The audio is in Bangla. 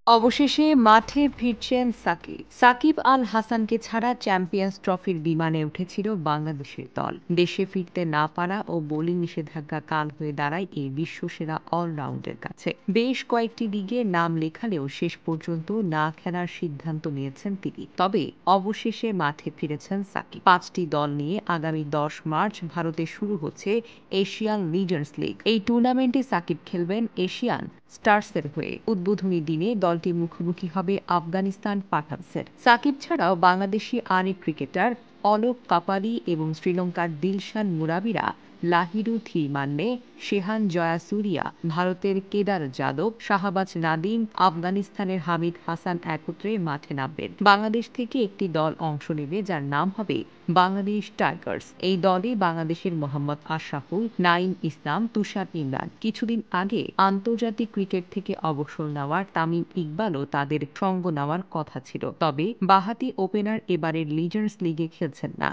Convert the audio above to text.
অবশেষে মাঠে ফিরছেন সাকিব। সাকিব আল হাসানকে ছাড়া চ্যাম্পিয়ন্স ট্রফির বিমানে উঠেছিল বাংলাদেশের দল। দেশে ফিরতে না পারা ও বোলিং নিষেধাজ্ঞা কাল হয়ে দাঁড়ায় এই বিশ্বসেরা অলরাউন্ডের কাছে। বেশ কয়েকটি লিগে নাম লেখালেও শেষ পর্যন্ত না খেলার সিদ্ধান্ত নিয়েছেন তিনি। তবে অবশেষে মাঠে ফিরেছেন সাকিব। ৫টি দল নিয়ে আগামী ১০ মার্চ ভারতে শুরু হচ্ছে এশিয়ান লিজেন্ডস লিগ। এই টুর্নামেন্টে সাকিব খেলবেন এশিয়ান স্টারসের হয়ে। উদ্বোধনী দিনে দলটি মুখোমুখি হবে আফগানিস্তান পাঠানসের। সাকিব ছাড়াও বাংলাদেশি আরেক ক্রিকেটার অলোক কাপালি এবং শ্রীলঙ্কার দিলশান মুরাবিরা, লাহিরু থিরমান্নে, শেহান জয়াসুরিয়া, ভারতের কেদার যাদব, শাহবাজ নাদিম, আফগানিস্তানের হামিদ হাসান একত্রে মাঠে নামবেন। বাংলাদেশ থেকে একটি দল অংশ নেবে যার নাম হবে বাংলাদেশ টাইগার্স। এই দলে বাংলাদেশের মোহাম্মদ আশরাফুল, নাঈম ইসলাম, তুষার ইমরান। কিছুদিন আগে আন্তর্জাতিক ক্রিকেট থেকে অবসর নেওয়ার তামিম ইকবালও তাদের সঙ্গ নেওয়ার কথা ছিল। তবে বাঁহাতি ওপেনার এবারের লিজেন্ডস লিগে খেলছেন না।